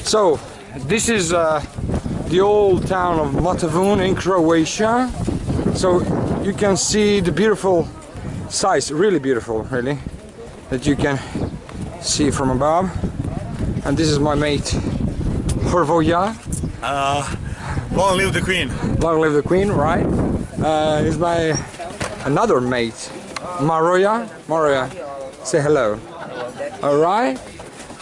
So this is the old town of Motovun in Croatia. So you can see the beautiful sights, really beautiful, really, that you can see from above. And this is my mate Hrvoja. Long live the Queen. Long live the Queen, right? He's my another mate, Maroja. Maroja, say hello. All right.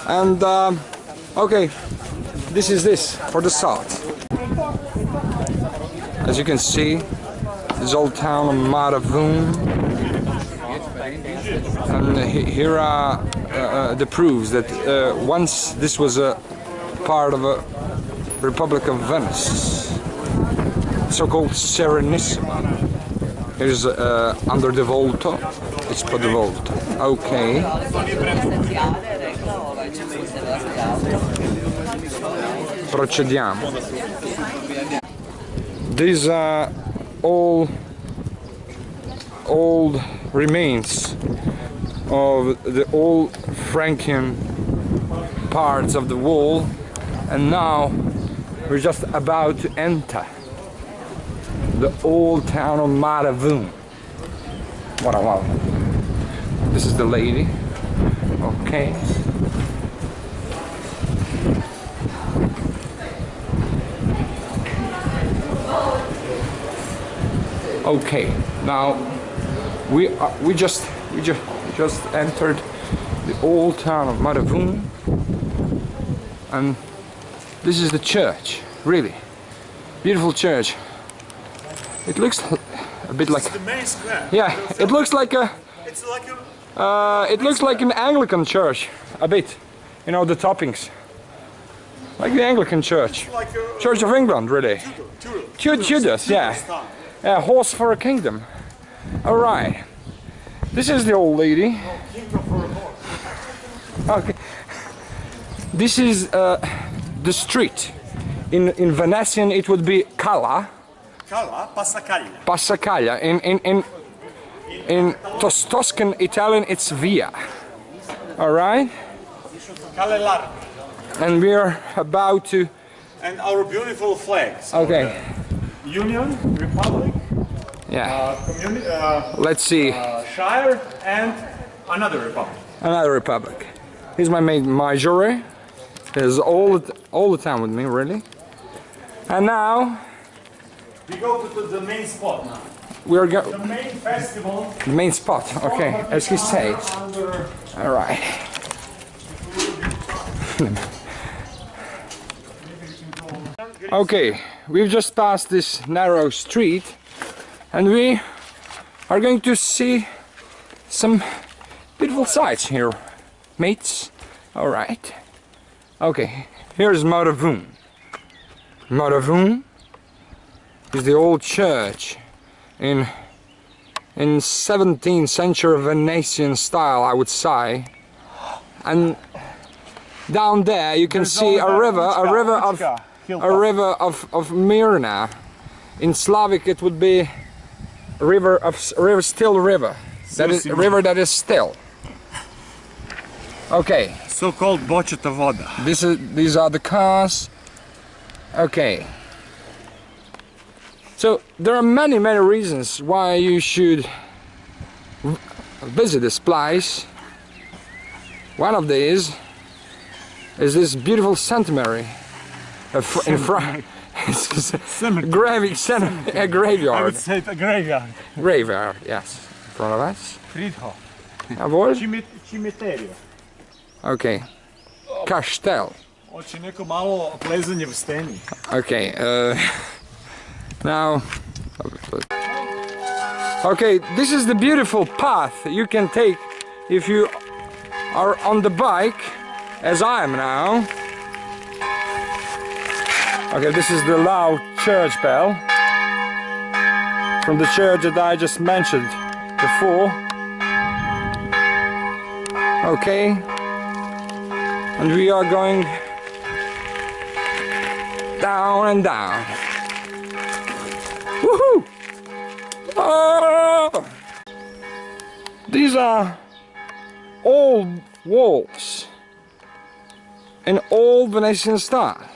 And okay, this is this for the start. As you can see, this old town of Motovun, and here are the proofs that once this was a part of a Republic of Venice, so-called Serenissima. Here's under the Volto, it's for the Volto. Okay. Procediamo. These are all old remains of the old Frankian parts of the wall, and now we're just about to enter the old town of Motovun. Wow. This is the lady. Okay. Okay. Now we just entered the old town of Motovun, and this is the church. Really beautiful church. It looks a bit like the main square. Yeah, it looks like a. It's like a. It looks like an Anglican church, a bit. You know, the toppings, like the Anglican church, Like a, Church of England, really. Tudors, yeah. Yeah, horse for a kingdom. All right. This is the old lady. Okay. This is the street. In Venetian, it would be Cala. Cala, Passacaglia. Passacaglia. In Toscan Italian, it's Via. All right. Calle Largo. And we're about to. And our beautiful flags. Okay. Union, Republic. Yeah. Community. Let's see. Shire and another republic. Another republic. Here's my mate Majore. He's all the time with me, really. And now We go to the main spot now. we're going. The main festival. The main spot. Okay, as he says. Under All right. Okay, we've just passed this narrow street, and we are going to see some beautiful sights here, mates. All right. Okay, here's Motovun. Motovun is the old church in 17th century Venetian style, I would say, and down there you can see a river of Mirna. In Slavic it would be still river. That is a river that is still. Okay. so-called Bočeta voda. These are the cars. Okay. So there are many reasons why you should visit this place. One of these is this beautiful cemetery in front. A graveyard. I would say a graveyard. Graveyard, yes. In front of us. Friedhof. Avoid? Cimetirio. Okay. Kastel. Hoće neko malo plezanje v steni. Okay. Now. Okay, this is the beautiful path you can take if you are on the bike, as I am now. Okay, this is the loud church bell from the church that I just mentioned before. Okay, and we are going down and down. Woohoo! Oh! These are old walls, in old Venetian style.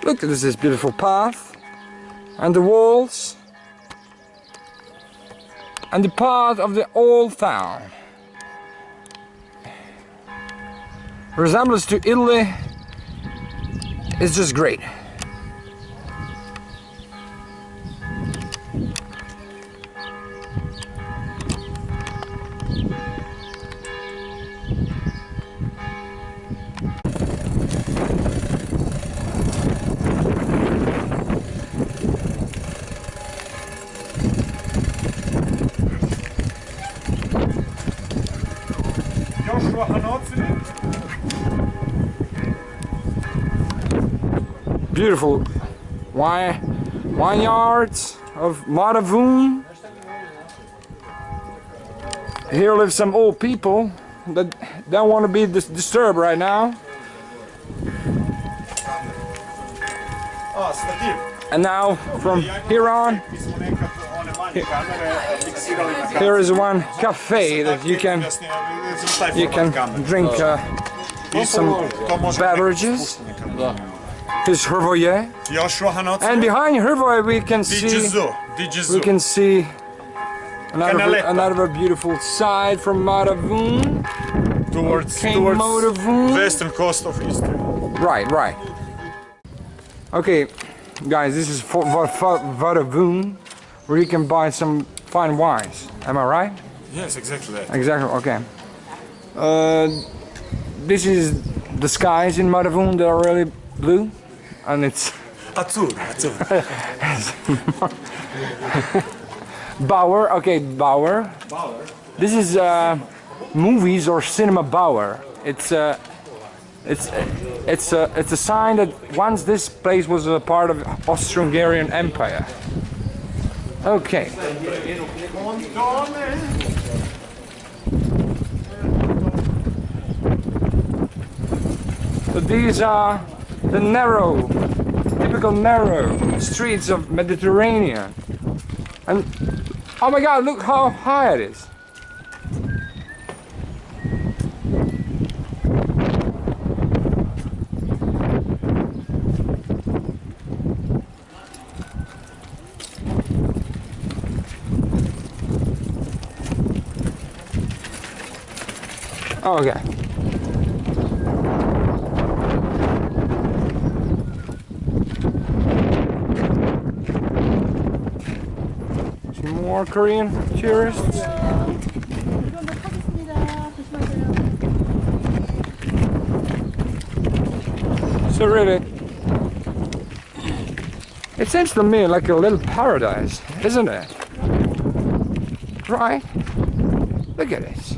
Look at this beautiful path and the walls and the path of the old town. Resemblance to Italy is just great. Beautiful vineyards of Motovun. Here live some old people that don't want to be disturbed right now. And now from here on, here is one cafe that you can drink some beverages. Is Hrvoje, and behind Hrvoje we can see another beautiful side from Motovun towards Motovun. western coast of Istria. Right. Okay, guys, this is Motovun, where you can buy some fine wines. Am I right? Yes, exactly that. Exactly. Okay. This is the skies in Motovun. They are really blue. And it's Azul. Bauer, okay, Bauer. This is movies or cinema Bauer. It's a sign that once this place was a part of Austro-Hungarian Empire. Okay. So these are the typical narrow streets of Mediterranean. And oh my God, look how high it is. Okay. More Korean tourists. So really, it seems to me like a little paradise, isn't it? Right? Look at this.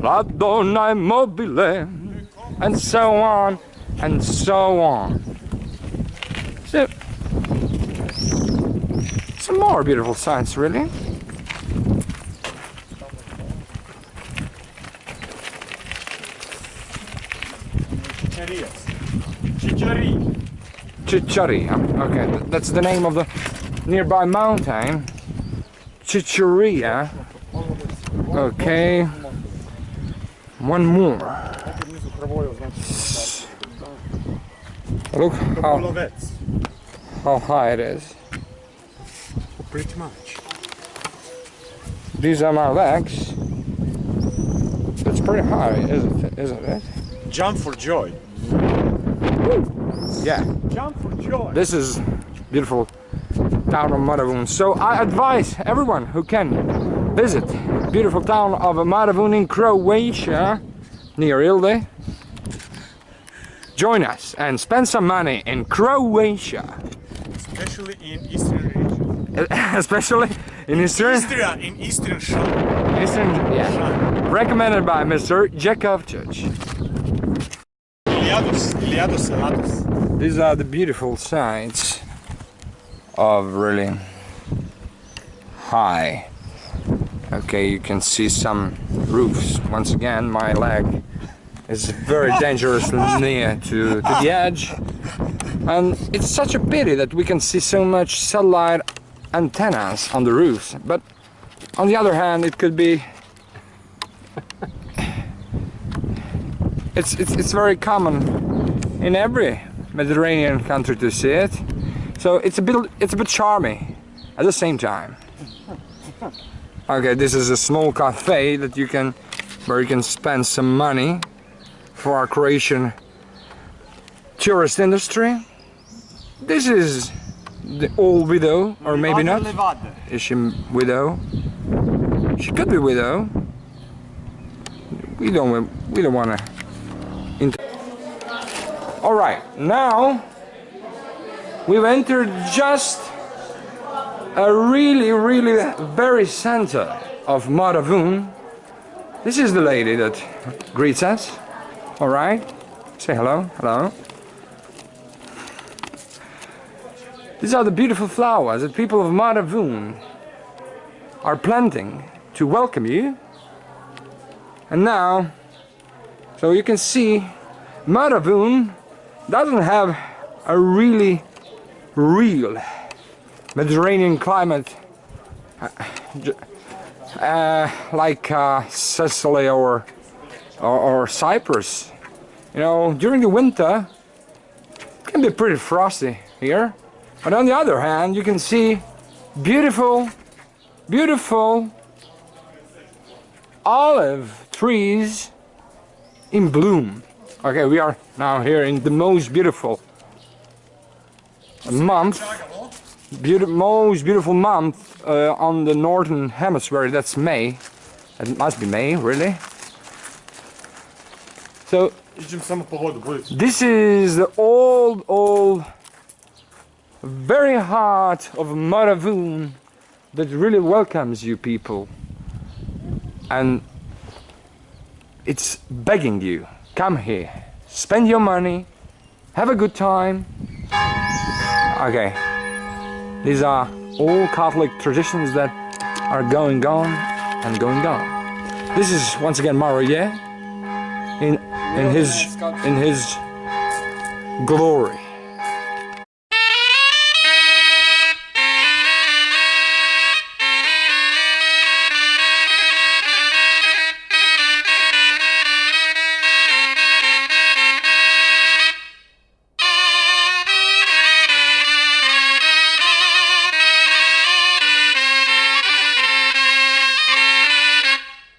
La donna immobile, and so on, and so on. So, some more beautiful sights, really. Chicharia. Okay, that's the name of the nearby mountain. Chicharia. Okay. One more. Look how high it is. Pretty much. These are my legs. That's pretty high, isn't it? Jump for joy. Yeah. Jump for joy. This is beautiful town of Motovun. So I advise everyone who can visit beautiful town of Motovun in Croatia, near Ilde. Join us and spend some money in Croatia. Especially in Eastern region. Especially in Eastern? Istria, in Eastern Shore. Eastern, yeah. Recommended by Mr. Jakovčić. Iliados Salados. These are the beautiful sights of really high. Okay, you can see some roofs. Once again, my leg is very dangerously near to the edge. And it's such a pity that we can see so much satellite antennas on the roofs. But on the other hand, it could be it's very common in every Mediterranean country to see it. So it's a bit charming at the same time. Okay, this is a small cafe that where you can spend some money for our Croatian tourist industry. This is the old widow, or maybe not. Is she widow? She could be widow. We don't want to. All right, now we've entered just a really very center of Motovun. This is the lady that greets us. All right, say hello. Hello. These are the beautiful flowers that people of Motovun are planting to welcome you. And now, so you can see, Motovun doesn't have a really real Mediterranean climate like Sicily or Cyprus. You know, during the winter it can be pretty frosty here, but on the other hand you can see beautiful olive trees in bloom. Okay, we are now here in the most beautiful month, most beautiful month on the northern hemisphere. That's May. It must be May, really. So this is the old very heart of Motovun that really welcomes you people, and it's begging you, come here, spend your money, have a good time. Okay, these are all Catholic traditions that are going on and going on. This is once again Mario in his glory.